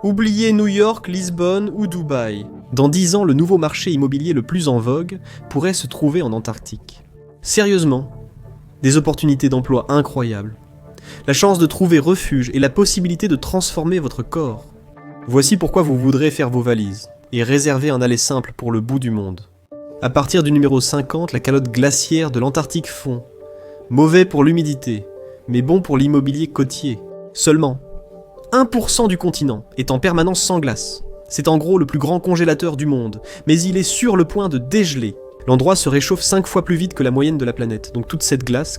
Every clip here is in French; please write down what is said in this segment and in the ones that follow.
Oubliez New York, Lisbonne ou Dubaï. Dans 10 ans, le nouveau marché immobilier le plus en vogue pourrait se trouver en Antarctique. Sérieusement, des opportunités d'emploi incroyables. La chance de trouver refuge et la possibilité de transformer votre corps. Voici pourquoi vous voudrez faire vos valises et réserver un aller simple pour le bout du monde. À partir du numéro 50, la calotte glaciaire de l'Antarctique fond. Mauvais pour l'humidité, mais bon pour l'immobilier côtier. Seulement 1% du continent est en permanence sans glace. C'est en gros le plus grand congélateur du monde, mais il est sur le point de dégeler. L'endroit se réchauffe 5 fois plus vite que la moyenne de la planète, donc toute cette glace,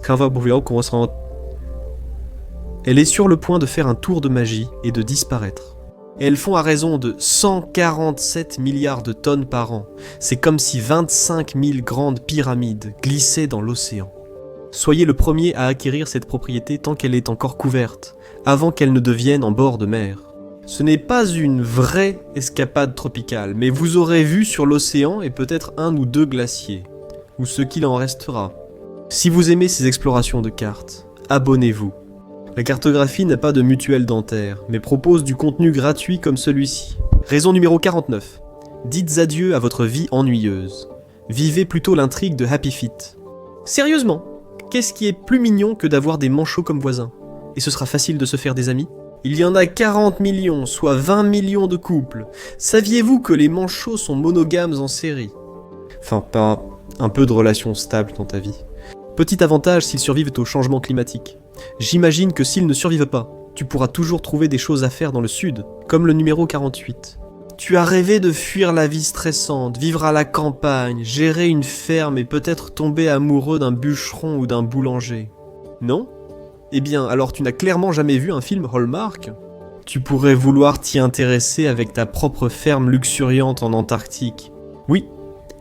elle est sur le point de faire un tour de magie et de disparaître. Et elles font à raison de 147 milliards de tonnes par an. C'est comme si 25 000 grandes pyramides glissaient dans l'océan. Soyez le premier à acquérir cette propriété tant qu'elle est encore couverte, avant qu'elle ne devienne en bord de mer. Ce n'est pas une vraie escapade tropicale, mais vous aurez vu sur l'océan et peut-être 1 ou 2 glaciers, ou ce qu'il en restera. Si vous aimez ces explorations de cartes, abonnez-vous. La cartographie n'a pas de mutuelle dentaire, mais propose du contenu gratuit comme celui-ci. Raison numéro 49. Dites adieu à votre vie ennuyeuse. Vivez plutôt l'intrigue de Happy Feet. Sérieusement, qu'est-ce qui est plus mignon que d'avoir des manchots comme voisins? Et ce sera facile de se faire des amis? Il y en a 40 millions, soit 20 millions de couples. Saviez-vous que les manchots sont monogames en série? Enfin, pas un peu de relations stables dans ta vie. Petit avantage s'ils survivent au changement climatique. J'imagine que s'ils ne survivent pas, tu pourras toujours trouver des choses à faire dans le sud, comme le numéro 48. Tu as rêvé de fuir la vie stressante, vivre à la campagne, gérer une ferme et peut-être tomber amoureux d'un bûcheron ou d'un boulanger. Non? Eh bien, alors tu n'as clairement jamais vu un film Hallmark? Tu pourrais vouloir t'y intéresser avec ta propre ferme luxuriante en Antarctique. Oui,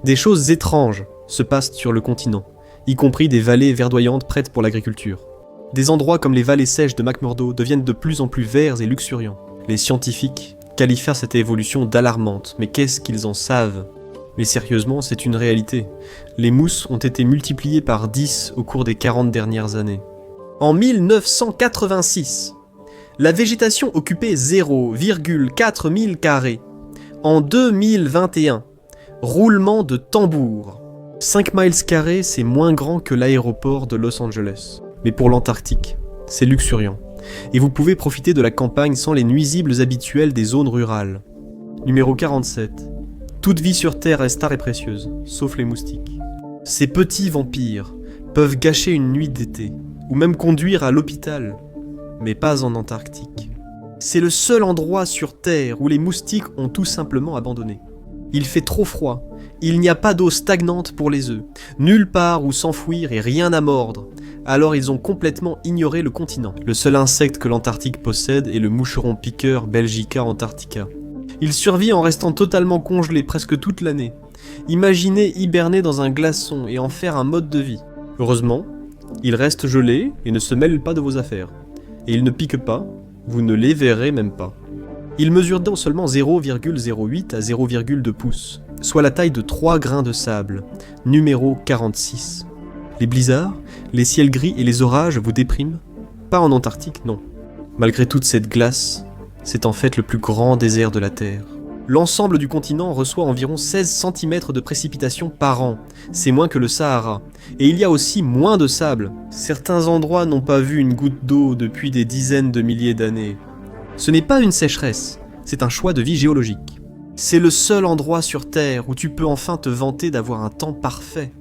des choses étranges se passent sur le continent, y compris des vallées verdoyantes prêtes pour l'agriculture. Des endroits comme les vallées sèches de McMurdo deviennent de plus en plus verts et luxuriants. Les scientifiques qualifient cette évolution d'alarmante, mais qu'est-ce qu'ils en savent? Mais sérieusement, c'est une réalité. Les mousses ont été multipliées par 10 au cours des 40 dernières années. En 1986, la végétation occupait 0,4 000 carrés. En 2021, roulement de tambour. 5 miles carrés, c'est moins grand que l'aéroport de Los Angeles. Mais pour l'Antarctique, c'est luxuriant. Et vous pouvez profiter de la campagne sans les nuisibles habituels des zones rurales. Numéro 47. Toute vie sur Terre reste rare et précieuse, sauf les moustiques. Ces petits vampires peuvent gâcher une nuit d'été, ou même conduire à l'hôpital, mais pas en Antarctique. C'est le seul endroit sur Terre où les moustiques ont tout simplement abandonné. Il fait trop froid, il n'y a pas d'eau stagnante pour les œufs, nulle part où s'enfouir et rien à mordre. Alors ils ont complètement ignoré le continent. Le seul insecte que l'Antarctique possède est le moucheron piqueur Belgica antarctica. Il survit en restant totalement congelé presque toute l'année. Imaginez hiberner dans un glaçon et en faire un mode de vie. Heureusement, il reste gelé et ne se mêle pas de vos affaires. Et il ne pique pas, vous ne les verrez même pas. Il mesure donc seulement 0,08 à 0,2 pouces, soit la taille de 3 grains de sable, numéro 46. Les blizzards, les ciels gris et les orages vous dépriment? Pas en Antarctique, non. Malgré toute cette glace, c'est en fait le plus grand désert de la Terre. L'ensemble du continent reçoit environ 16 cm de précipitations par an, c'est moins que le Sahara. Et il y a aussi moins de sable. Certains endroits n'ont pas vu une goutte d'eau depuis des dizaines de milliers d'années. Ce n'est pas une sécheresse, c'est un choix de vie géologique. C'est le seul endroit sur Terre où tu peux enfin te vanter d'avoir un temps parfait.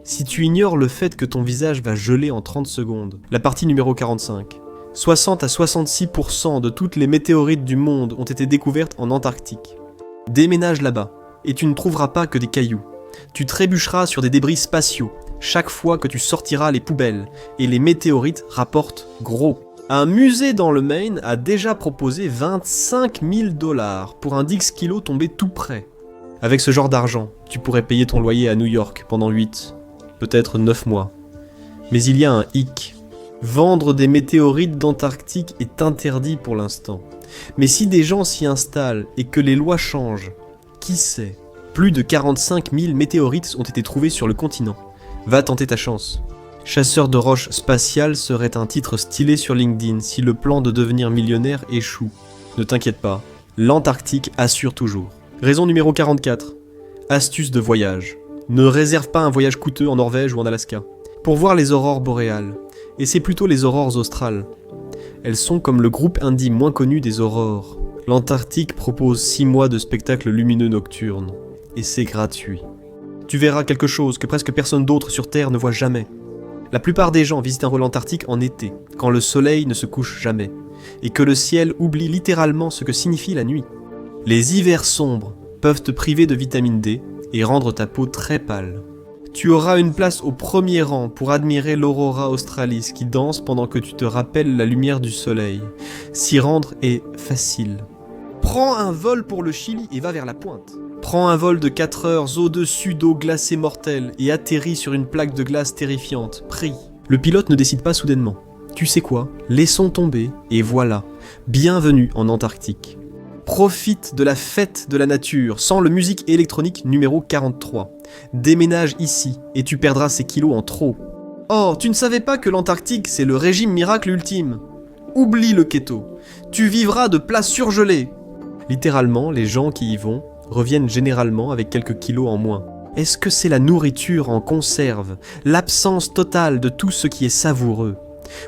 Si tu ignores le fait que ton visage va geler en 30 secondes, la partie numéro 45. 60 à 66% de toutes les météorites du monde ont été découvertes en Antarctique. Déménage là-bas, et tu ne trouveras pas que des cailloux. Tu trébucheras sur des débris spatiaux, chaque fois que tu sortiras les poubelles, et les météorites rapportent gros. Un musée dans le Maine a déjà proposé 25 000 $ pour un 10 kg tombé tout près. Avec ce genre d'argent, tu pourrais payer ton loyer à New York pendant 8, peut-être 9 mois. Mais il y a un hic. Vendre des météorites d'Antarctique est interdit pour l'instant. Mais si des gens s'y installent et que les lois changent, qui sait? Plus de 45 000 météorites ont été trouvées sur le continent. Va tenter ta chance. Chasseur de roches spatiales serait un titre stylé sur LinkedIn si le plan de devenir millionnaire échoue. Ne t'inquiète pas, L'Antarctique assure toujours. Raison numéro 44. Astuce de voyage. Ne réserve pas un voyage coûteux en Norvège ou en Alaska. Pour voir les aurores boréales. Et c'est plutôt les aurores australes. Elles sont comme le groupe indie moins connu des aurores. L'Antarctique propose 6 mois de spectacles lumineux nocturnes. Et c'est gratuit. Tu verras quelque chose que presque personne d'autre sur Terre ne voit jamais. La plupart des gens visitent un vol antarctique en été, quand le soleil ne se couche jamais, et que le ciel oublie littéralement ce que signifie la nuit. Les hivers sombres peuvent te priver de vitamine D et rendre ta peau très pâle. Tu auras une place au premier rang pour admirer l'aurora australis qui danse pendant que tu te rappelles la lumière du soleil. S'y rendre est facile. Prends un vol pour le Chili et va vers la pointe. Prends un vol de 4 heures au-dessus d'eau glacée mortelle et atterris sur une plaque de glace terrifiante. Prie. Le pilote ne décide pas soudainement. Tu sais quoi ? Laissons tomber et voilà. Bienvenue en Antarctique. Profite de la fête de la nature sans le musique électronique numéro 43. Déménage ici et tu perdras ces kilos en trop. Oh, tu ne savais pas que l'Antarctique c'est le régime miracle ultime ? Oublie le keto. Tu vivras de plats surgelés. Littéralement, les gens qui y vont reviennent généralement avec quelques kilos en moins. Est-ce que c'est la nourriture en conserve, l'absence totale de tout ce qui est savoureux ?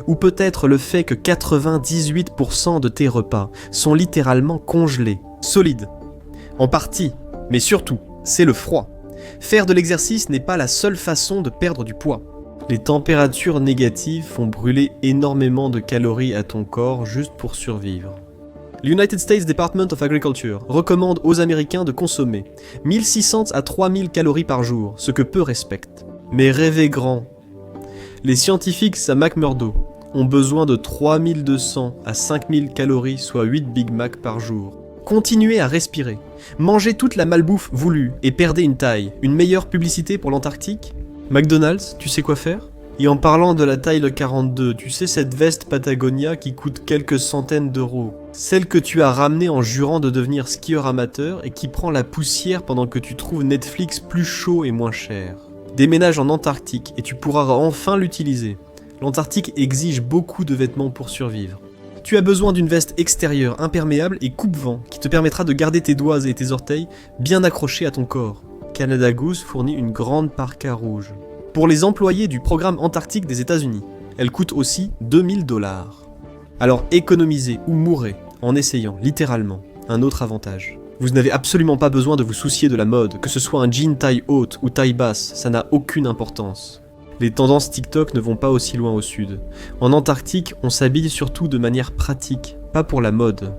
Ou peut-être le fait que 98% de tes repas sont littéralement congelés, solides. En partie, mais surtout, c'est le froid. Faire de l'exercice n'est pas la seule façon de perdre du poids. Les températures négatives font brûler énormément de calories à ton corps juste pour survivre. L'United States Department of Agriculture recommande aux Américains de consommer 1600 à 3000 calories par jour, ce que peu respectent. Mais rêvez grand. Les scientifiques à McMurdo ont besoin de 3200 à 5000 calories, soit 8 Big Mac par jour. Continuez à respirer. Mangez toute la malbouffe voulue et perdez une taille. Une meilleure publicité pour l'Antarctique ? McDonald's, tu sais quoi faire ? Et en parlant de la taille 42, tu sais cette veste Patagonia qui coûte quelques centaines d'euros. Celle que tu as ramenée en jurant de devenir skieur amateur et qui prend la poussière pendant que tu trouves Netflix plus chaud et moins cher. Déménage en Antarctique et tu pourras enfin l'utiliser. L'Antarctique exige beaucoup de vêtements pour survivre. Tu as besoin d'une veste extérieure imperméable et coupe-vent qui te permettra de garder tes doigts et tes orteils bien accrochés à ton corps. Canada Goose fournit une grande parka rouge. Pour les employés du programme Antarctique des États-Unis, elle coûte aussi 2000 $. Alors économisez ou mourrez en essayant, littéralement, un autre avantage. Vous n'avez absolument pas besoin de vous soucier de la mode, que ce soit un jean taille haute ou taille basse, ça n'a aucune importance. Les tendances TikTok ne vont pas aussi loin au sud. En Antarctique, on s'habille surtout de manière pratique, pas pour la mode.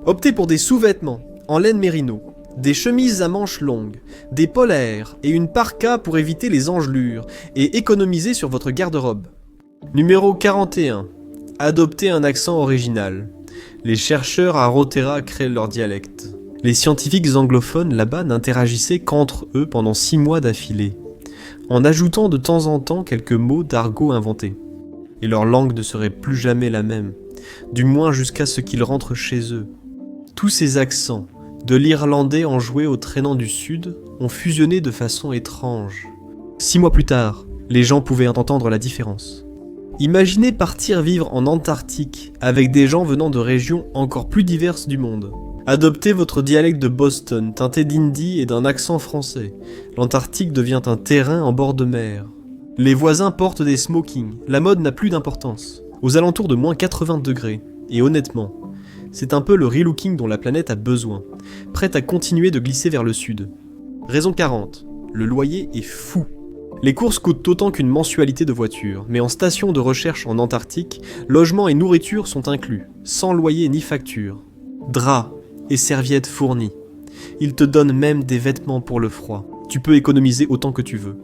Optez pour des sous-vêtements, en laine mérino, des chemises à manches longues, des polaires et une parka pour éviter les engelures, et économisez sur votre garde-robe. Numéro 41. Adoptez un accent original. Les chercheurs à Rotorua créent leur dialecte. Les scientifiques anglophones là-bas n'interagissaient qu'entre eux pendant 6 mois d'affilée, en ajoutant de temps en temps quelques mots d'argot inventés. Et leur langue ne serait plus jamais la même, du moins jusqu'à ce qu'ils rentrent chez eux. Tous ces accents, de l'irlandais enjoué au traînant du sud, ont fusionné de façon étrange. 6 mois plus tard, les gens pouvaient entendre la différence. Imaginez partir vivre en Antarctique avec des gens venant de régions encore plus diverses du monde. Adoptez votre dialecte de Boston, teinté d'hindi et d'un accent français. L'Antarctique devient un terrain en bord de mer. Les voisins portent des smokings, la mode n'a plus d'importance. Aux alentours de moins 80 degrés. Et honnêtement, c'est un peu le relooking dont la planète a besoin, prête à continuer de glisser vers le sud. Raison 40. Le loyer est fou. Les courses coûtent autant qu'une mensualité de voiture, mais en station de recherche en Antarctique, logement et nourriture sont inclus, sans loyer ni facture. Draps et serviettes fournies. Ils te donnent même des vêtements pour le froid. Tu peux économiser autant que tu veux.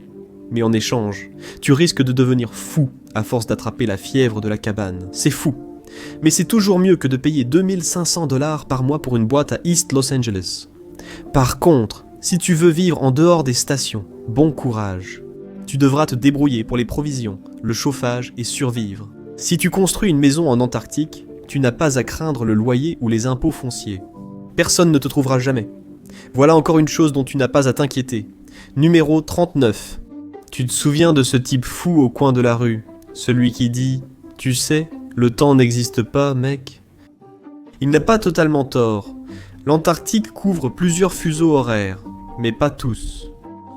Mais en échange, tu risques de devenir fou à force d'attraper la fièvre de la cabane. C'est fou. Mais c'est toujours mieux que de payer 2500 $ par mois pour une boîte à East Los Angeles. Par contre, si tu veux vivre en dehors des stations, bon courage. Tu devras te débrouiller pour les provisions, le chauffage et survivre. Si tu construis une maison en Antarctique, tu n'as pas à craindre le loyer ou les impôts fonciers. Personne ne te trouvera jamais. Voilà encore une chose dont tu n'as pas à t'inquiéter. Numéro 39. Tu te souviens de ce type fou au coin de la rue, celui qui dit « Tu sais, le temps n'existe pas, mec ». Il n'a pas totalement tort. L'Antarctique couvre plusieurs fuseaux horaires, mais pas tous.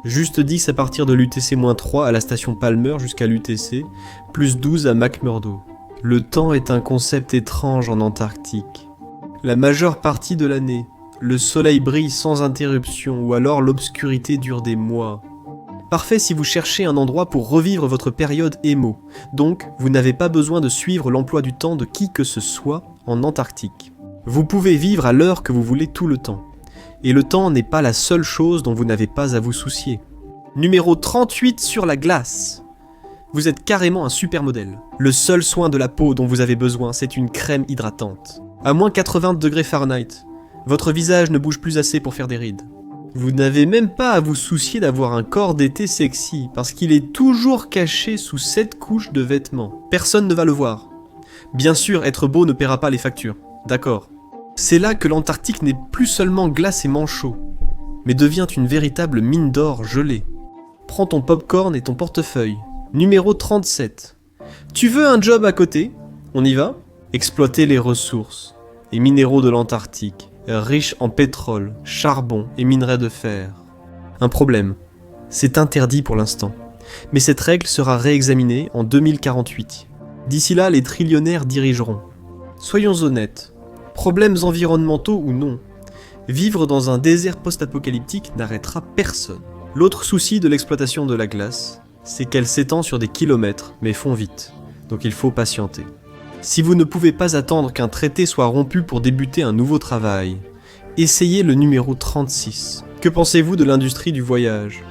Juste 10 à partir de l'UTC-3 à la station Palmer jusqu'à l'UTC, plus 12 à McMurdo. Le temps est un concept étrange en Antarctique. La majeure partie de l'année, le soleil brille sans interruption ou alors l'obscurité dure des mois. Parfait si vous cherchez un endroit pour revivre votre période émo, donc vous n'avez pas besoin de suivre l'emploi du temps de qui que ce soit en Antarctique. Vous pouvez vivre à l'heure que vous voulez tout le temps. Et le temps n'est pas la seule chose dont vous n'avez pas à vous soucier. Numéro 38 sur la glace. Vous êtes carrément un supermodèle. Le seul soin de la peau dont vous avez besoin, c'est une crème hydratante. À moins 80 degrés Fahrenheit, votre visage ne bouge plus assez pour faire des rides. Vous n'avez même pas à vous soucier d'avoir un corps d'été sexy, parce qu'il est toujours caché sous 7 couches de vêtements. Personne ne va le voir. Bien sûr, être beau ne paiera pas les factures. D'accord. C'est là que l'Antarctique n'est plus seulement glace et manchot, mais devient une véritable mine d'or gelée. Prends ton popcorn et ton portefeuille. Numéro 37. Tu veux un job à côté? On y va? Exploiter les ressources et minéraux de l'Antarctique, riches en pétrole, charbon et minerais de fer. Un problème. C'est interdit pour l'instant, mais cette règle sera réexaminée en 2048. D'ici là, les trillionnaires dirigeront. Soyons honnêtes. Problèmes environnementaux ou non, vivre dans un désert post-apocalyptique n'arrêtera personne. L'autre souci de l'exploitation de la glace, c'est qu'elle s'étend sur des kilomètres, mais fond vite, donc il faut patienter. Si vous ne pouvez pas attendre qu'un traité soit rompu pour débuter un nouveau travail, essayez le numéro 36. Que pensez-vous de l'industrie du voyage?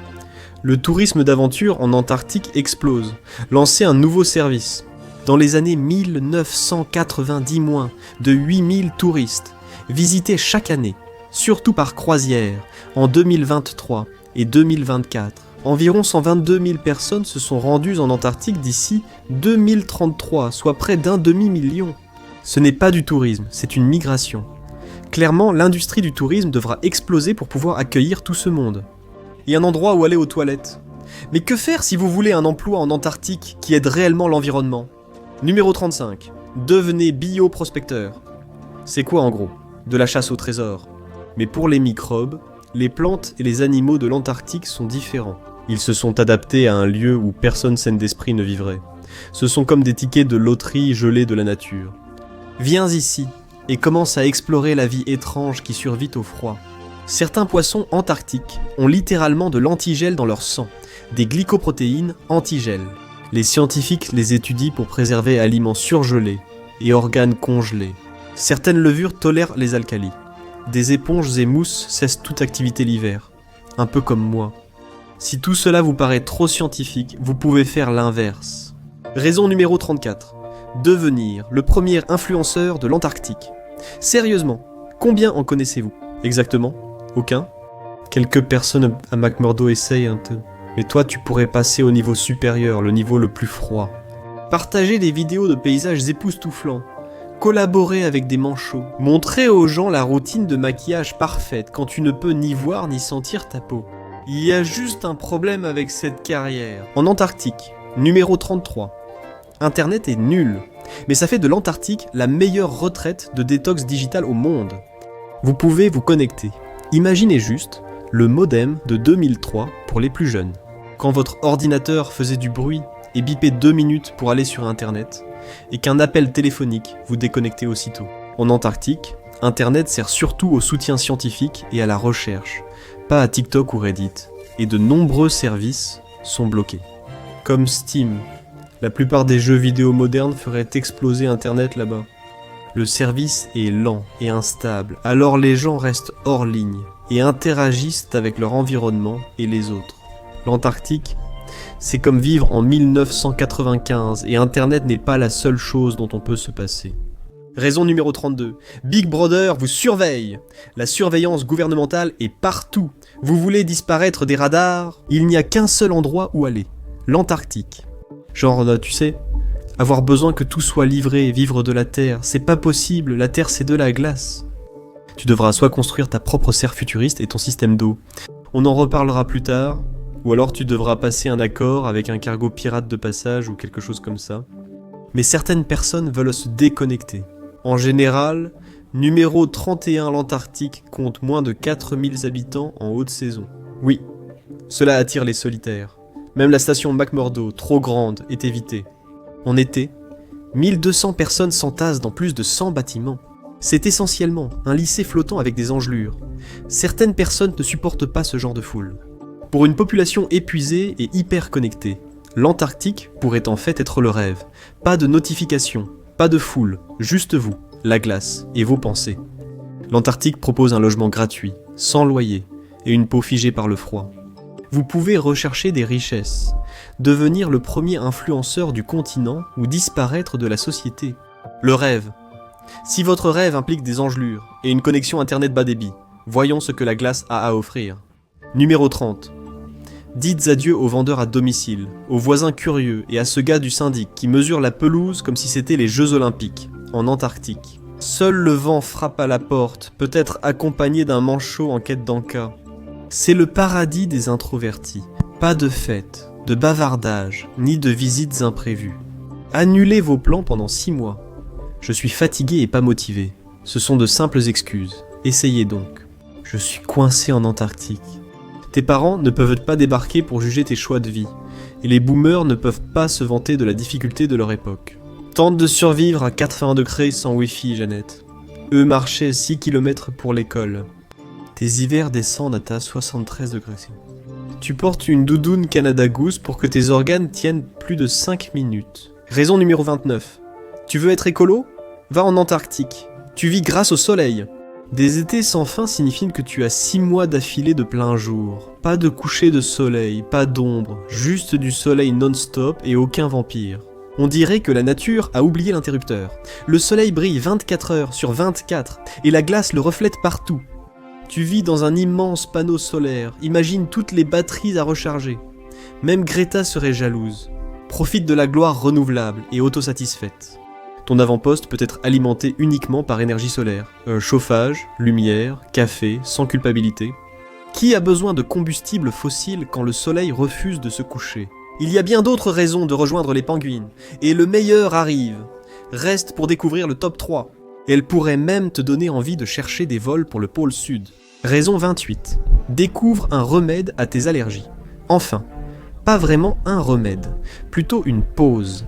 Le tourisme d'aventure en Antarctique explose. Lancez un nouveau service. Dans les années 1990 moins, de 8000 touristes, visités chaque année, surtout par croisière, en 2023 et 2024. Environ 122 000 personnes se sont rendues en Antarctique d'ici 2033, soit près d'un demi-million. Ce n'est pas du tourisme, c'est une migration. Clairement, l'industrie du tourisme devra exploser pour pouvoir accueillir tout ce monde. Et un endroit où aller aux toilettes. Mais que faire si vous voulez un emploi en Antarctique qui aide réellement l'environnement? Numéro 35. Devenez bioprospecteur. C'est quoi en gros? De la chasse au trésor. Mais pour les microbes, les plantes et les animaux de l'Antarctique sont différents. Ils se sont adaptés à un lieu où personne saine d'esprit ne vivrait. Ce sont comme des tickets de loterie gelés de la nature. Viens ici et commence à explorer la vie étrange qui survit au froid. Certains poissons antarctiques ont littéralement de l'antigel dans leur sang, des glycoprotéines antigel. Les scientifiques les étudient pour préserver aliments surgelés et organes congelés. Certaines levures tolèrent les alcalis. Des éponges et mousses cessent toute activité l'hiver, un peu comme moi. Si tout cela vous paraît trop scientifique, vous pouvez faire l'inverse. Raison numéro 34. Devenir le premier influenceur de l'Antarctique. Sérieusement, combien en connaissez-vous? Exactement? Aucun? Quelques personnes à McMurdo essayent un peu. Mais toi, tu pourrais passer au niveau supérieur, le niveau le plus froid. Partager des vidéos de paysages époustouflants. Collaborer avec des manchots. Montrer aux gens la routine de maquillage parfaite quand tu ne peux ni voir ni sentir ta peau. Il y a juste un problème avec cette carrière. En Antarctique, numéro 33. Internet est nul. Mais ça fait de l'Antarctique la meilleure retraite de détox digital au monde. Vous pouvez vous connecter. Imaginez juste le modem de 2003 pour les plus jeunes. Quand votre ordinateur faisait du bruit et bipait 2 minutes pour aller sur Internet, et qu'un appel téléphonique vous déconnectait aussitôt. En Antarctique, Internet sert surtout au soutien scientifique et à la recherche, pas à TikTok ou Reddit, et de nombreux services sont bloqués. Comme Steam, la plupart des jeux vidéo modernes feraient exploser Internet là-bas. Le service est lent et instable, alors les gens restent hors ligne et interagissent avec leur environnement et les autres. L'Antarctique, c'est comme vivre en 1995 et Internet n'est pas la seule chose dont on peut se passer. Raison numéro 32. Big Brother vous surveille. La surveillance gouvernementale est partout. Vous voulez disparaître des radars? Il n'y a qu'un seul endroit où aller. L'Antarctique. Genre, tu sais, avoir besoin que tout soit livré, vivre de la terre, c'est pas possible, la terre c'est de la glace. Tu devras soit construire ta propre serre futuriste et ton système d'eau. On en reparlera plus tard. Ou alors tu devras passer un accord avec un cargo pirate de passage ou quelque chose comme ça. Mais certaines personnes veulent se déconnecter. En général, Numéro 31, l'Antarctique compte moins de 4000 habitants en haute saison. Oui, cela attire les solitaires. Même la station McMurdo, trop grande, est évitée. En été, 1200 personnes s'entassent dans plus de 100 bâtiments. C'est essentiellement un lycée flottant avec des engelures. Certaines personnes ne supportent pas ce genre de foule. Pour une population épuisée et hyper connectée, l'Antarctique pourrait en fait être le rêve. Pas de notification, pas de foule, juste vous, la glace et vos pensées. L'Antarctique propose un logement gratuit, sans loyer, et une peau figée par le froid. Vous pouvez rechercher des richesses, devenir le premier influenceur du continent ou disparaître de la société. Le rêve. Si votre rêve implique des engelures et une connexion internet bas débit, voyons ce que la glace a à offrir. Numéro 30. Dites adieu aux vendeurs à domicile, aux voisins curieux et à ce gars du syndic qui mesure la pelouse comme si c'était les Jeux Olympiques, en Antarctique. Seul le vent frappe à la porte, peut-être accompagné d'un manchot en quête d'encas. C'est le paradis des introvertis. Pas de fêtes, de bavardages, ni de visites imprévues. Annulez vos plans pendant 6 mois. Je suis fatigué et pas motivé. Ce sont de simples excuses. Essayez donc. Je suis coincé en Antarctique. Tes parents ne peuvent pas débarquer pour juger tes choix de vie. Et les boomers ne peuvent pas se vanter de la difficulté de leur époque. Tente de survivre à 80 degrés sans wifi, Jeannette. Eux marchaient 6 km pour l'école. Tes hivers descendent à 73 degrés. Tu portes une doudoune Canada Goose pour que tes organes tiennent plus de 5 minutes. Raison numéro 29. Tu veux être écolo ? Va en Antarctique. Tu vis grâce au soleil. Des étés sans fin signifient que tu as 6 mois d'affilée de plein jour. Pas de coucher de soleil, pas d'ombre, juste du soleil non-stop et aucun vampire. On dirait que la nature a oublié l'interrupteur. Le soleil brille 24 heures sur 24 et la glace le reflète partout. Tu vis dans un immense panneau solaire, imagine toutes les batteries à recharger. Même Greta serait jalouse. Profite de la gloire renouvelable et autosatisfaite. Ton avant-poste peut être alimenté uniquement par énergie solaire. Chauffage, lumière, café, sans culpabilité. Qui a besoin de combustible fossile quand le soleil refuse de se coucher ? Il y a bien d'autres raisons de rejoindre les penguins. Et le meilleur arrive. Reste pour découvrir le top 3. Elle pourrait même te donner envie de chercher des vols pour le pôle sud. Raison 28. Découvre un remède à tes allergies. Enfin, pas vraiment un remède, plutôt une pause.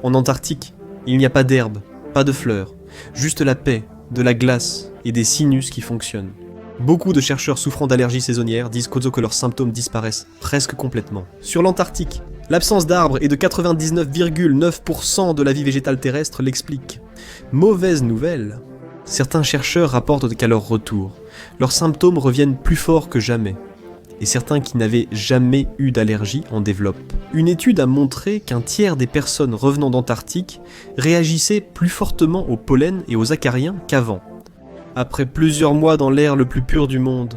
En Antarctique, il n'y a pas d'herbe, pas de fleurs, juste la paix, de la glace et des sinus qui fonctionnent. Beaucoup de chercheurs souffrant d'allergies saisonnières disent qu'aussitôt que leurs symptômes disparaissent presque complètement. Sur l'Antarctique, l'absence d'arbres et de 99,9% de la vie végétale terrestre l'explique. Mauvaise nouvelle, certains chercheurs rapportent qu'à leur retour, leurs symptômes reviennent plus forts que jamais. Et certains qui n'avaient jamais eu d'allergie en développent. Une étude a montré qu'un tiers des personnes revenant d'Antarctique réagissaient plus fortement au pollen et aux acariens qu'avant. Après plusieurs mois dans l'air le plus pur du monde,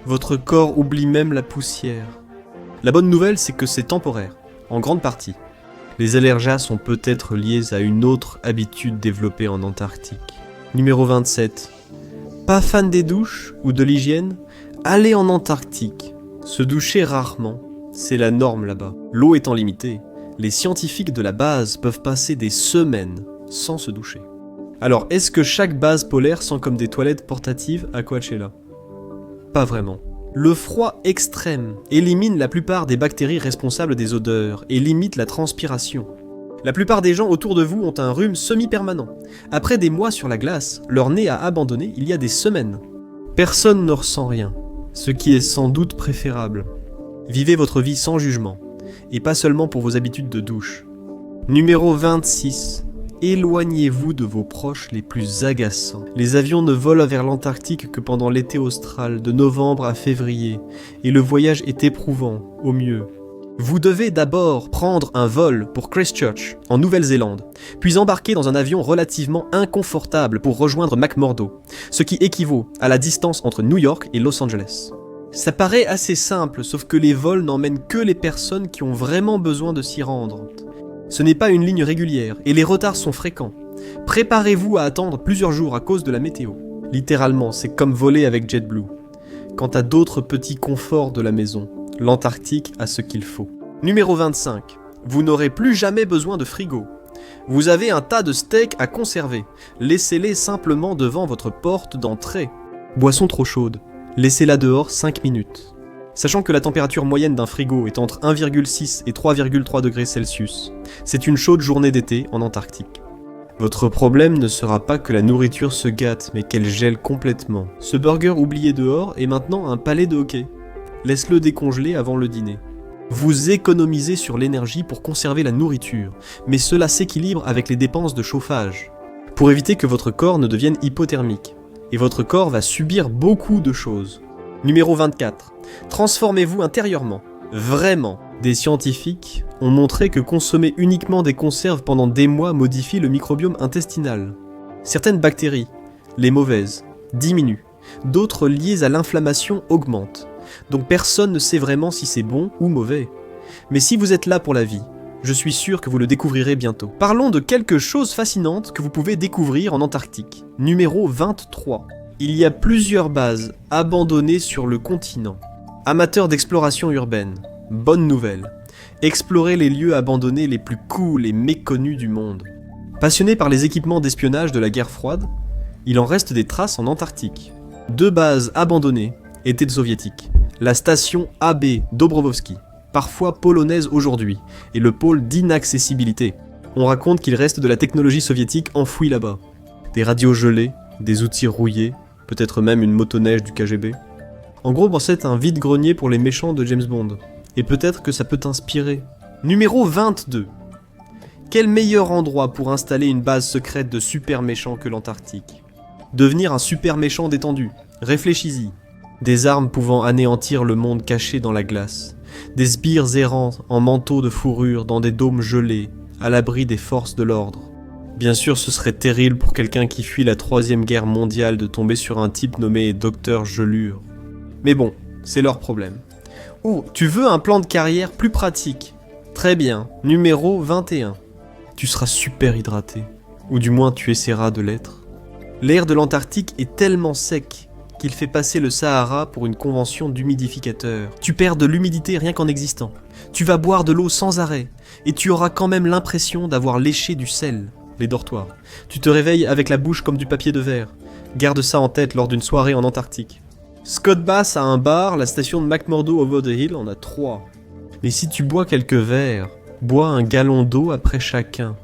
votre corps oublie même la poussière. La bonne nouvelle, c'est que c'est temporaire, en grande partie. Les allergies sont peut-être liées à une autre habitude développée en Antarctique. Numéro 27. Pas fan des douches ou de l'hygiène ? Allez en Antarctique. Se doucher rarement, c'est la norme là-bas. L'eau étant limitée, les scientifiques de la base peuvent passer des semaines sans se doucher. Alors, est-ce que chaque base polaire sent comme des toilettes portatives à Coachella ? Pas vraiment. Le froid extrême élimine la plupart des bactéries responsables des odeurs et limite la transpiration. La plupart des gens autour de vous ont un rhume semi-permanent. Après des mois sur la glace, leur nez a abandonné il y a des semaines. Personne ne ressent rien, ce qui est sans doute préférable. Vivez votre vie sans jugement, et pas seulement pour vos habitudes de douche. Numéro 26. Éloignez-vous de vos proches les plus agaçants. Les avions ne volent vers l'Antarctique que pendant l'été austral, de novembre à février, et le voyage est éprouvant, au mieux. Vous devez d'abord prendre un vol pour Christchurch, en Nouvelle-Zélande, puis embarquer dans un avion relativement inconfortable pour rejoindre McMurdo, ce qui équivaut à la distance entre New York et Los Angeles. Ça paraît assez simple, sauf que les vols n'emmènent que les personnes qui ont vraiment besoin de s'y rendre. Ce n'est pas une ligne régulière, et les retards sont fréquents. Préparez-vous à attendre plusieurs jours à cause de la météo. Littéralement, c'est comme voler avec JetBlue. Quant à d'autres petits conforts de la maison, l'Antarctique a ce qu'il faut. Numéro 25. Vous n'aurez plus jamais besoin de frigo. Vous avez un tas de steaks à conserver. Laissez-les simplement devant votre porte d'entrée. Boisson trop chaude. Laissez-la dehors 5 minutes. Sachant que la température moyenne d'un frigo est entre 1,6 et 3,3 degrés Celsius, c'est une chaude journée d'été en Antarctique. Votre problème ne sera pas que la nourriture se gâte, mais qu'elle gèle complètement. Ce burger oublié dehors est maintenant un palais de hockey. Laisse-le décongeler avant le dîner. Vous économisez sur l'énergie pour conserver la nourriture, mais cela s'équilibre avec les dépenses de chauffage, pour éviter que votre corps ne devienne hypothermique. Et votre corps va subir beaucoup de choses. Numéro 24. Transformez-vous intérieurement. Vraiment. Des scientifiques ont montré que consommer uniquement des conserves pendant des mois modifie le microbiome intestinal. Certaines bactéries, les mauvaises, diminuent. D'autres liées à l'inflammation augmentent. Donc personne ne sait vraiment si c'est bon ou mauvais. Mais si vous êtes là pour la vie, je suis sûr que vous le découvrirez bientôt. Parlons de quelque chose fascinante que vous pouvez découvrir en Antarctique. Numéro 23. Il y a plusieurs bases abandonnées sur le continent. Amateurs d'exploration urbaine, bonne nouvelle. Explorez les lieux abandonnés les plus cool et méconnus du monde. Passionné par les équipements d'espionnage de la guerre froide, il en reste des traces en Antarctique. 2 bases abandonnées étaient soviétiques. La station AB Dobrovolski, parfois polonaise aujourd'hui, et le pôle d'inaccessibilité. On raconte qu'il reste de la technologie soviétique enfouie là-bas. Des radios gelées, des outils rouillés, peut-être même une motoneige du KGB. En gros, c'est un vide-grenier pour les méchants de James Bond. Et peut-être que ça peut t'inspirer. Numéro 22. Quel meilleur endroit pour installer une base secrète de super méchants que l'Antarctique? Devenir un super méchant détendu. Réfléchis-y. Des armes pouvant anéantir le monde caché dans la glace. Des sbires errants en manteau de fourrure dans des dômes gelés, à l'abri des forces de l'ordre. Bien sûr, ce serait terrible pour quelqu'un qui fuit la 3e guerre mondiale de tomber sur un type nommé Docteur Gelure. Mais bon, c'est leur problème. Oh, tu veux un plan de carrière plus pratique? Très bien, numéro 21. Tu seras super hydraté. Ou du moins tu essaieras de l'être. L'air de l'Antarctique est tellement sec qu'il fait passer le Sahara pour une convention d'humidificateur. Tu perds de l'humidité rien qu'en existant. Tu vas boire de l'eau sans arrêt, et tu auras quand même l'impression d'avoir léché du sel. Les dortoirs. Tu te réveilles avec la bouche comme du papier de verre. Garde ça en tête lors d'une soirée en Antarctique. Scott Bass a un bar, la station de McMurdo Over the Hill en a 3. Mais si tu bois quelques verres, bois un gallon d'eau après chacun.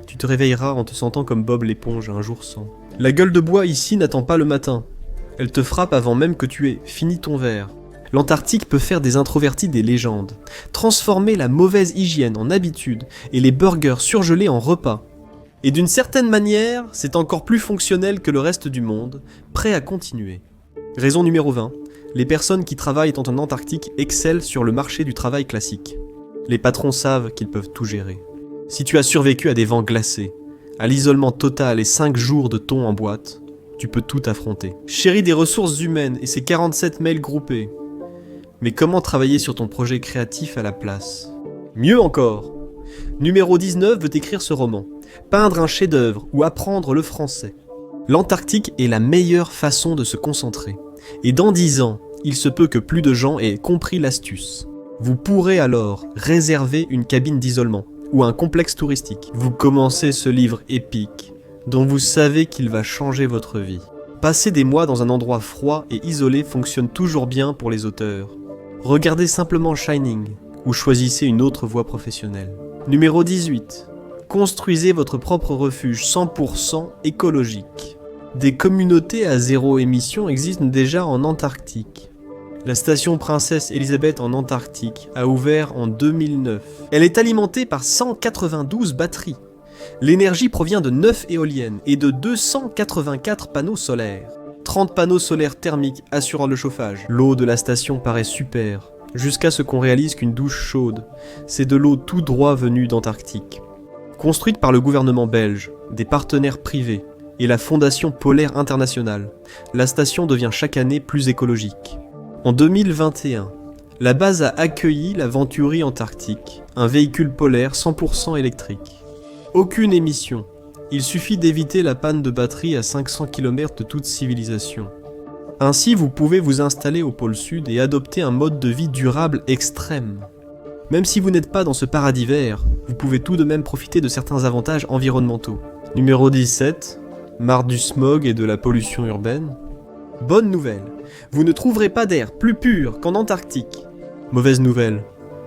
Tu te réveilleras en te sentant comme Bob l'éponge un jour sans. La gueule de bois ici n'attend pas le matin. Elle te frappe avant même que tu aies fini ton verre. L'Antarctique peut faire des introvertis des légendes. Transformer la mauvaise hygiène en habitude et les burgers surgelés en repas. Et d'une certaine manière, c'est encore plus fonctionnel que le reste du monde, prêt à continuer. Raison numéro 20. Les personnes qui travaillent en Antarctique excellent sur le marché du travail classique. Les patrons savent qu'ils peuvent tout gérer. Si tu as survécu à des vents glacés, à l'isolement total et 5 jours de thon en boîte, tu peux tout affronter. Chéri des ressources humaines et ses 47 mails groupés. Mais comment travailler sur ton projet créatif à la place? Mieux encore. Numéro 19 veut écrire ce roman. Peindre un chef-d'œuvre ou apprendre le français. L'Antarctique est la meilleure façon de se concentrer. Et dans 10 ans, il se peut que plus de gens aient compris l'astuce. Vous pourrez alors réserver une cabine d'isolement ou un complexe touristique. Vous commencez ce livre épique dont vous savez qu'il va changer votre vie. Passer des mois dans un endroit froid et isolé fonctionne toujours bien pour les auteurs. Regardez simplement Shining ou choisissez une autre voie professionnelle. Numéro 18. Construisez votre propre refuge 100% écologique. Des communautés à zéro émission existent déjà en Antarctique. La station Princesse Elisabeth en Antarctique a ouvert en 2009. Elle est alimentée par 192 batteries. L'énergie provient de 9 éoliennes et de 284 panneaux solaires. 30 panneaux solaires thermiques assurant le chauffage. L'eau de la station paraît super, jusqu'à ce qu'on réalise qu'une douche chaude, c'est de l'eau tout droit venue d'Antarctique. Construite par le gouvernement belge, des partenaires privés et la Fondation Polaire Internationale, la station devient chaque année plus écologique. En 2021, la base a accueilli la Venturi Antarctique, un véhicule polaire 100% électrique. Aucune émission, il suffit d'éviter la panne de batterie à 500 km de toute civilisation. Ainsi, vous pouvez vous installer au pôle sud et adopter un mode de vie durable extrême. Même si vous n'êtes pas dans ce paradis vert, vous pouvez tout de même profiter de certains avantages environnementaux. Numéro 17, marre du smog et de la pollution urbaine. Bonne nouvelle, vous ne trouverez pas d'air plus pur qu'en Antarctique. Mauvaise nouvelle,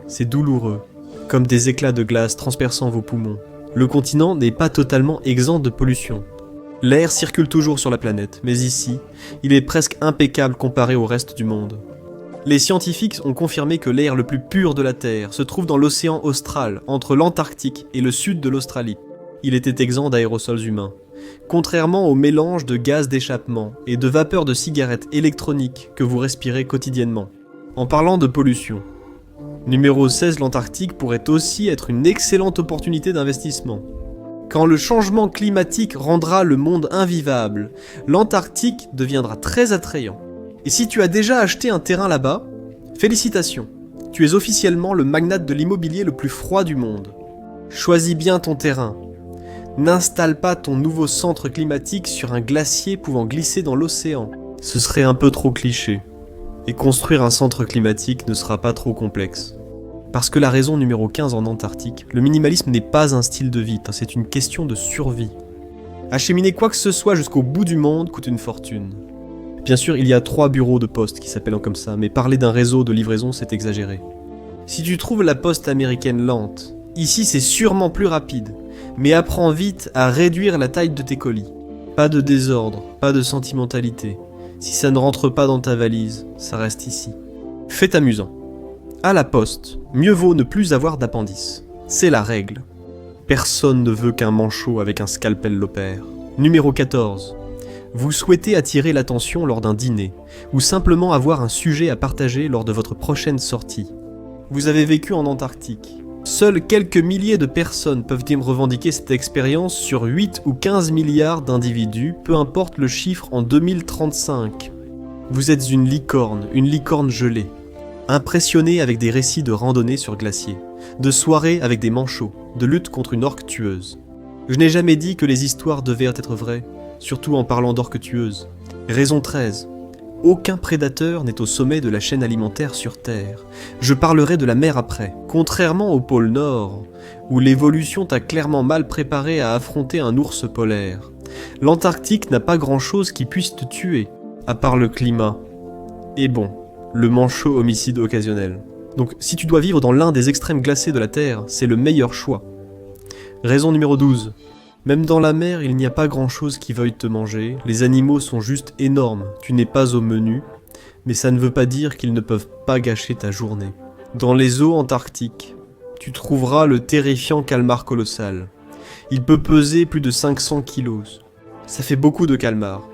c'est douloureux, comme des éclats de glace transperçant vos poumons. Le continent n'est pas totalement exempt de pollution. L'air circule toujours sur la planète, mais ici, il est presque impeccable comparé au reste du monde. Les scientifiques ont confirmé que l'air le plus pur de la Terre se trouve dans l'océan austral, entre l'Antarctique et le sud de l'Australie. Il était exempt d'aérosols humains. Contrairement au mélange de gaz d'échappement et de vapeurs de cigarettes électroniques que vous respirez quotidiennement. En parlant de pollution, numéro 16, l'Antarctique pourrait aussi être une excellente opportunité d'investissement. Quand le changement climatique rendra le monde invivable, l'Antarctique deviendra très attrayant. Et si tu as déjà acheté un terrain là-bas, félicitations, tu es officiellement le magnate de l'immobilier le plus froid du monde. Choisis bien ton terrain. N'installe pas ton nouveau centre climatique sur un glacier pouvant glisser dans l'océan. Ce serait un peu trop cliché. Et construire un centre climatique ne sera pas trop complexe. Parce que la raison numéro 15 en Antarctique, le minimalisme n'est pas un style de vie, c'est une question de survie. Acheminer quoi que ce soit jusqu'au bout du monde coûte une fortune. Bien sûr, il y a 3 bureaux de poste qui s'appellent comme ça, mais parler d'un réseau de livraison, c'est exagéré. Si tu trouves la poste américaine lente, ici c'est sûrement plus rapide, mais apprends vite à réduire la taille de tes colis. Pas de désordre, pas de sentimentalité. Si ça ne rentre pas dans ta valise, ça reste ici. Fait amusant. À la poste, mieux vaut ne plus avoir d'appendice. C'est la règle. Personne ne veut qu'un manchot avec un scalpel l'opère. Numéro 14. Vous souhaitez attirer l'attention lors d'un dîner, ou simplement avoir un sujet à partager lors de votre prochaine sortie. Vous avez vécu en Antarctique. Seuls quelques milliers de personnes peuvent revendiquer cette expérience sur 8 ou 15 milliards d'individus, peu importe le chiffre en 2035. Vous êtes une licorne gelée. Impressionné avec des récits de randonnées sur glacier, de soirées avec des manchots, de lutte contre une orque tueuse. Je n'ai jamais dit que les histoires devaient être vraies, surtout en parlant d'orques tueuses. Raison 13. Aucun prédateur n'est au sommet de la chaîne alimentaire sur Terre. Je parlerai de la mer après. Contrairement au pôle Nord, où l'évolution t'a clairement mal préparé à affronter un ours polaire, l'Antarctique n'a pas grand-chose qui puisse te tuer, à part le climat. Et bon, le manchot homicide occasionnel. Donc si tu dois vivre dans l'un des extrêmes glacés de la Terre, c'est le meilleur choix. Raison numéro 12. Même dans la mer, il n'y a pas grand-chose qui veuille te manger, les animaux sont juste énormes, tu n'es pas au menu, mais ça ne veut pas dire qu'ils ne peuvent pas gâcher ta journée. Dans les eaux antarctiques, tu trouveras le terrifiant calmar colossal. Il peut peser plus de 500 kilos. Ça fait beaucoup de calmars.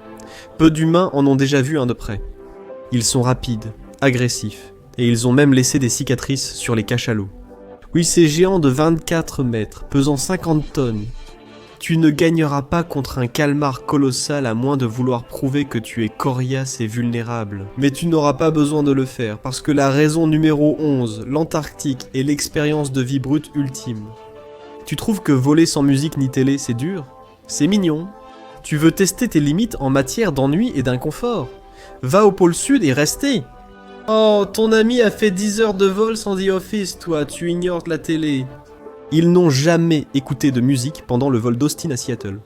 Peu d'humains en ont déjà vu un de près. Ils sont rapides, agressifs, et ils ont même laissé des cicatrices sur les cachalots. Oui, ces géants de 24 mètres, pesant 50 tonnes, tu ne gagneras pas contre un calmar colossal à moins de vouloir prouver que tu es coriace et vulnérable. Mais tu n'auras pas besoin de le faire, parce que la raison numéro 11, l'Antarctique est l'expérience de vie brute ultime. Tu trouves que voler sans musique ni télé, c'est dur ? C'est mignon. Tu veux tester tes limites en matière d'ennui et d'inconfort ? Va au pôle sud et restez. Oh, ton ami a fait 10 heures de vol sans The Office, toi, tu ignores la télé. Ils n'ont jamais écouté de musique pendant le vol d'Austin à Seattle.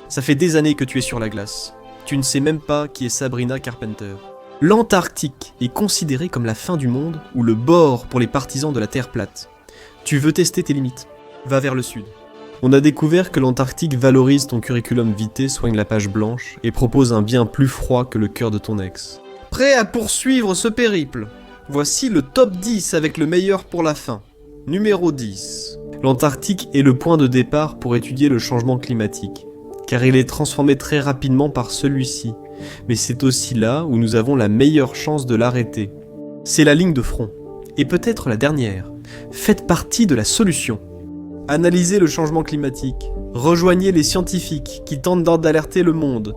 Ça fait des années que tu es sur la glace. Tu ne sais même pas qui est Sabrina Carpenter. L'Antarctique est considérée comme la fin du monde ou le bord pour les partisans de la Terre plate. Tu veux tester tes limites ? Va vers le sud. On a découvert que l'Antarctique valorise ton curriculum vitae, soigne la page blanche et propose un bien plus froid que le cœur de ton ex. Prêt à poursuivre ce périple ? Voici le top 10 avec le meilleur pour la fin. Numéro 10. L'Antarctique est le point de départ pour étudier le changement climatique, car il est transformé très rapidement par celui-ci, mais c'est aussi là où nous avons la meilleure chance de l'arrêter. C'est la ligne de front, et peut-être la dernière. Faites partie de la solution. Analysez le changement climatique, rejoignez les scientifiques qui tentent d'alerter le monde,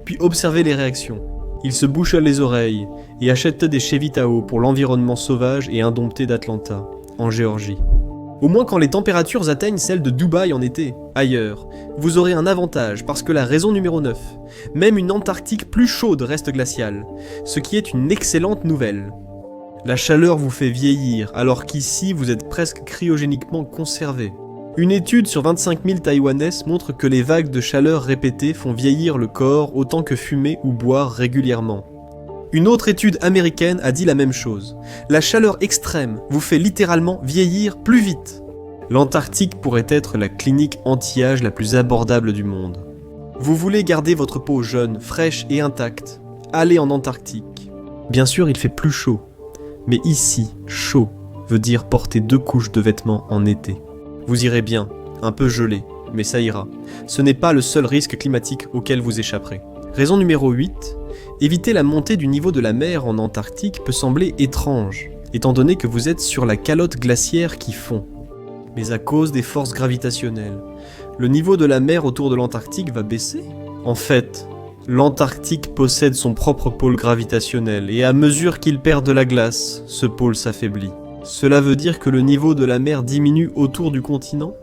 puis observez les réactions. Ils se bouchent les oreilles et achètent des Chevy Tahoe pour l'environnement sauvage et indompté d'Atlanta, en Géorgie. Au moins quand les températures atteignent celles de Dubaï en été, ailleurs, vous aurez un avantage parce que la raison numéro 9, même une Antarctique plus chaude reste glaciale, ce qui est une excellente nouvelle. La chaleur vous fait vieillir, alors qu'ici vous êtes presque cryogéniquement conservé. Une étude sur 25 000 Taïwanaises montre que les vagues de chaleur répétées font vieillir le corps autant que fumer ou boire régulièrement. Une autre étude américaine a dit la même chose. La chaleur extrême vous fait littéralement vieillir plus vite. L'Antarctique pourrait être la clinique anti-âge la plus abordable du monde. Vous voulez garder votre peau jeune, fraîche et intacte. Allez en Antarctique. Bien sûr, il fait plus chaud. Mais ici, chaud veut dire porter 2 couches de vêtements en été. Vous irez bien, un peu gelé, mais ça ira. Ce n'est pas le seul risque climatique auquel vous échapperez. Raison numéro 8. Éviter la montée du niveau de la mer en Antarctique peut sembler étrange, étant donné que vous êtes sur la calotte glaciaire qui fond. Mais à cause des forces gravitationnelles, le niveau de la mer autour de l'Antarctique va baisser. En fait, l'Antarctique possède son propre pôle gravitationnel et à mesure qu'il perd de la glace, ce pôle s'affaiblit. Cela veut dire que le niveau de la mer diminue autour du continent.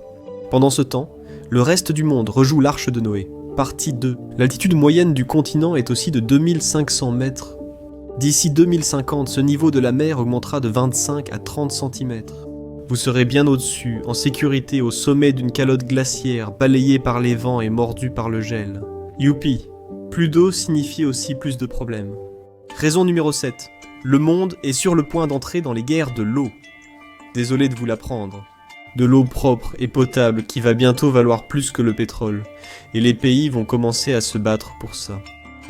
Pendant ce temps, le reste du monde rejoue l'Arche de Noé. Partie 2. L'altitude moyenne du continent est aussi de 2500 mètres. D'ici 2050, ce niveau de la mer augmentera de 25 à 30 cm. Vous serez bien au-dessus, en sécurité au sommet d'une calotte glaciaire, balayée par les vents et mordue par le gel. Youpi! Plus d'eau signifie aussi plus de problèmes. Raison numéro 7. Le monde est sur le point d'entrer dans les guerres de l'eau. Désolé de vous l'apprendre. De l'eau propre et potable qui va bientôt valoir plus que le pétrole. Et les pays vont commencer à se battre pour ça.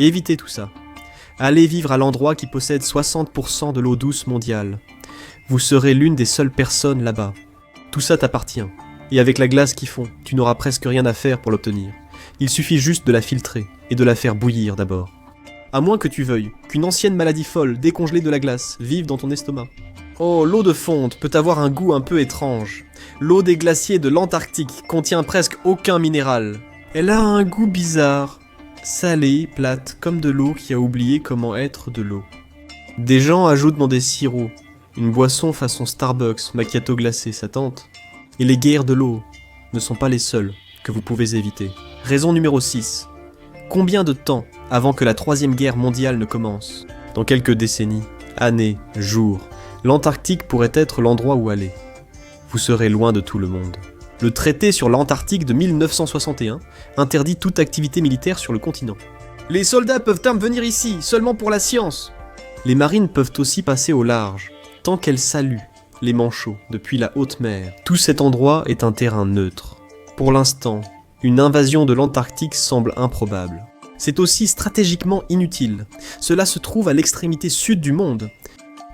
Évitez tout ça. Allez vivre à l'endroit qui possède 60% de l'eau douce mondiale. Vous serez l'une des seules personnes là-bas. Tout ça t'appartient. Et avec la glace qui fond, tu n'auras presque rien à faire pour l'obtenir. Il suffit juste de la filtrer et de la faire bouillir d'abord. À moins que tu veuilles qu'une ancienne maladie folle décongelée de la glace vive dans ton estomac. Oh, l'eau de fonte peut avoir un goût un peu étrange. L'eau des glaciers de l'Antarctique contient presque aucun minéral. Elle a un goût bizarre, salée, plate, comme de l'eau qui a oublié comment être de l'eau. Des gens ajoutent dans des sirops, une boisson façon Starbucks, macchiato glacé, ça tente. Et les guerres de l'eau ne sont pas les seules que vous pouvez éviter. Raison numéro 6. Combien de temps avant que la 3e guerre mondiale ne commence? Dans quelques décennies, années, jours, l'Antarctique pourrait être l'endroit où aller. Vous serez loin de tout le monde. Le traité sur l'Antarctique de 1961 interdit toute activité militaire sur le continent. Les soldats peuvent venir ici, seulement pour la science. Les marines peuvent aussi passer au large, tant qu'elles saluent les manchots depuis la haute mer. Tout cet endroit est un terrain neutre. Pour l'instant, une invasion de l'Antarctique semble improbable. C'est aussi stratégiquement inutile. Cela se trouve à l'extrémité sud du monde.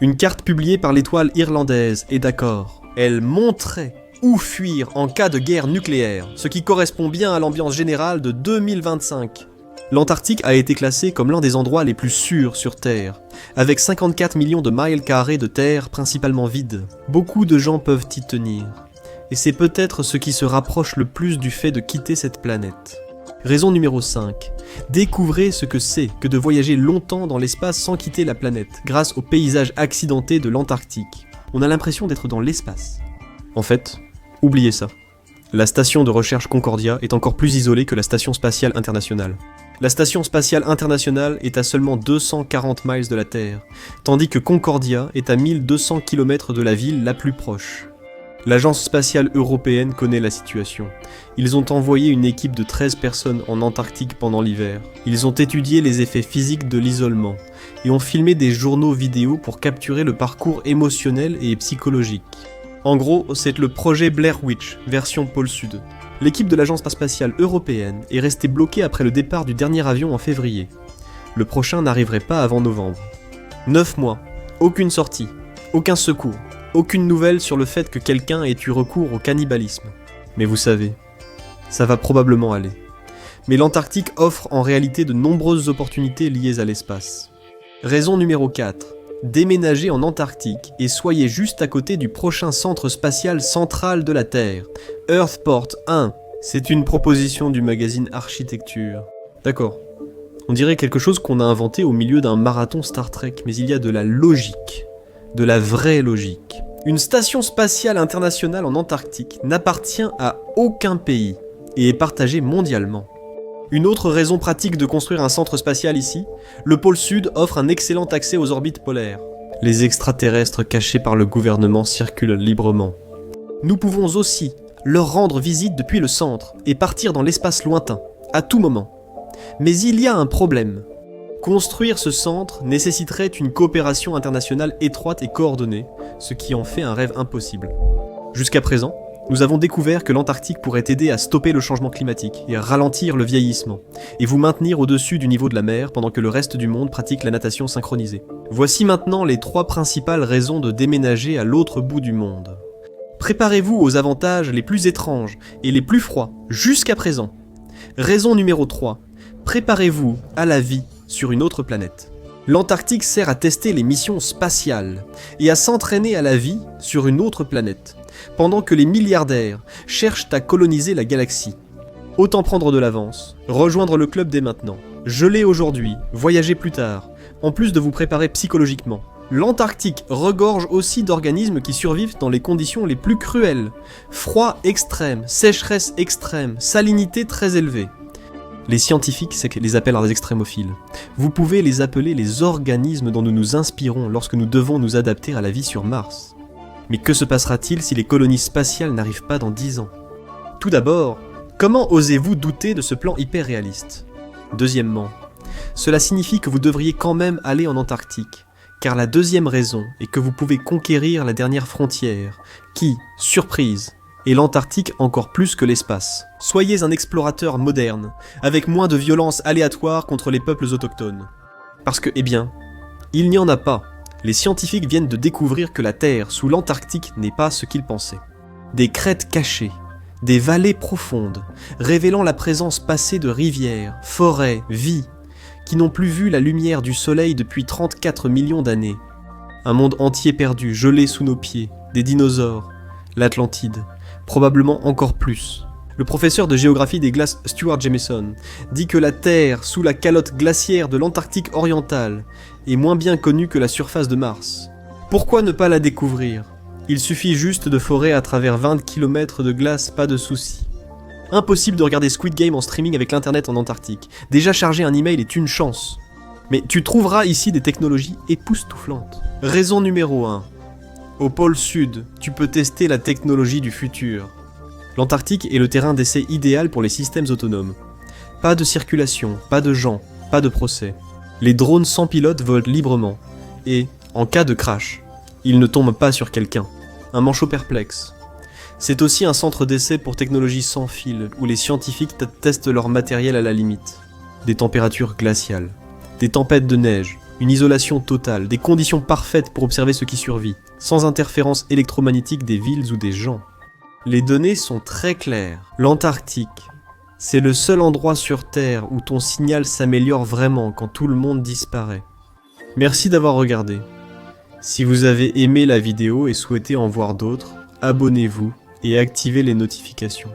Une carte publiée par l'Étoile irlandaise est d'accord. Elle montrait où fuir en cas de guerre nucléaire, ce qui correspond bien à l'ambiance générale de 2025. L'Antarctique a été classé comme l'un des endroits les plus sûrs sur Terre, avec 54 millions de miles carrés de terre principalement vide. Beaucoup de gens peuvent y tenir, et c'est peut-être ce qui se rapproche le plus du fait de quitter cette planète. Raison numéro 5. Découvrez ce que c'est que de voyager longtemps dans l'espace sans quitter la planète, grâce au paysage accidenté de l'Antarctique. On a l'impression d'être dans l'espace. En fait, oubliez ça. La station de recherche Concordia est encore plus isolée que la station spatiale internationale. La station spatiale internationale est à seulement 240 miles de la Terre, tandis que Concordia est à 1200 km de la ville la plus proche. L'agence spatiale européenne connaît la situation. Ils ont envoyé une équipe de 13 personnes en Antarctique pendant l'hiver. Ils ont étudié les effets physiques de l'isolement et ont filmé des journaux vidéo pour capturer le parcours émotionnel et psychologique. En gros, c'est le projet Blair Witch, version pôle sud. L'équipe de l'agence spatiale européenne est restée bloquée après le départ du dernier avion en février. Le prochain n'arriverait pas avant novembre. 9 mois, aucune sortie, aucun secours. Aucune nouvelle sur le fait que quelqu'un ait eu recours au cannibalisme. Mais vous savez, ça va probablement aller. Mais l'Antarctique offre en réalité de nombreuses opportunités liées à l'espace. Raison numéro 4. Déménagez en Antarctique et soyez juste à côté du prochain centre spatial central de la Terre, Earthport 1. C'est une proposition du magazine Architecture. D'accord. On dirait quelque chose qu'on a inventé au milieu d'un marathon Star Trek, mais il y a de la logique. De la vraie logique. Une station spatiale internationale en Antarctique n'appartient à aucun pays et est partagée mondialement. Une autre raison pratique de construire un centre spatial ici, le pôle sud offre un excellent accès aux orbites polaires. Les extraterrestres cachés par le gouvernement circulent librement. Nous pouvons aussi leur rendre visite depuis le centre et partir dans l'espace lointain, à tout moment. Mais il y a un problème. Construire ce centre nécessiterait une coopération internationale étroite et coordonnée, ce qui en fait un rêve impossible. Jusqu'à présent, nous avons découvert que l'Antarctique pourrait aider à stopper le changement climatique et à ralentir le vieillissement, et vous maintenir au-dessus du niveau de la mer pendant que le reste du monde pratique la natation synchronisée. Voici maintenant les 3 principales raisons de déménager à l'autre bout du monde. Préparez-vous aux avantages les plus étranges et les plus froids jusqu'à présent. Raison numéro 3. Préparez-vous à la vie sur une autre planète. L'Antarctique sert à tester les missions spatiales et à s'entraîner à la vie sur une autre planète, pendant que les milliardaires cherchent à coloniser la galaxie. Autant prendre de l'avance, rejoindre le club dès maintenant, geler aujourd'hui, voyager plus tard, en plus de vous préparer psychologiquement. L'Antarctique regorge aussi d'organismes qui survivent dans les conditions les plus cruelles. Froid extrême, sécheresse extrême, salinité très élevée. Les scientifiques les appellent des extrémophiles. Vous pouvez les appeler les organismes dont nous nous inspirons lorsque nous devons nous adapter à la vie sur Mars. Mais que se passera-t-il si les colonies spatiales n'arrivent pas dans 10 ans? Tout d'abord, comment osez-vous douter de ce plan hyper réaliste? Deuxièmement, cela signifie que vous devriez quand même aller en Antarctique, car la deuxième raison est que vous pouvez conquérir la dernière frontière, qui, surprise, est l'Antarctique encore plus que l'espace. Soyez un explorateur moderne, avec moins de violence aléatoire contre les peuples autochtones. Parce que, il n'y en a pas. Les scientifiques viennent de découvrir que la Terre sous l'Antarctique n'est pas ce qu'ils pensaient. Des crêtes cachées, des vallées profondes, révélant la présence passée de rivières, forêts, vie, qui n'ont plus vu la lumière du soleil depuis 34 millions d'années. Un monde entier perdu, gelé sous nos pieds, des dinosaures, l'Atlantide, probablement encore plus. Le professeur de géographie des glaces Stuart Jameson dit que la Terre sous la calotte glaciaire de l'Antarctique orientale est moins bien connue que la surface de Mars. Pourquoi ne pas la découvrir? Il suffit juste de forer à travers 20 km de glace, pas de souci. Impossible de regarder Squid Game en streaming avec l'internet en Antarctique. Déjà charger un email est une chance. Mais tu trouveras ici des technologies époustouflantes. Raison numéro 1. Au pôle sud, tu peux tester la technologie du futur. L'Antarctique est le terrain d'essai idéal pour les systèmes autonomes. Pas de circulation, pas de gens, pas de procès. Les drones sans pilote volent librement. Et, en cas de crash, ils ne tombent pas sur quelqu'un. Un manchot perplexe. C'est aussi un centre d'essai pour technologies sans fil, où les scientifiques testent leur matériel à la limite. Des températures glaciales, des tempêtes de neige, une isolation totale, des conditions parfaites pour observer ce qui survit, sans interférence électromagnétique des villes ou des gens. Les données sont très claires. L'Antarctique, c'est le seul endroit sur Terre où ton signal s'améliore vraiment quand tout le monde disparaît. Merci d'avoir regardé. Si vous avez aimé la vidéo et souhaitez en voir d'autres, abonnez-vous et activez les notifications.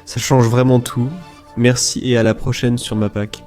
Ça change vraiment tout. Merci et à la prochaine sur Mapac.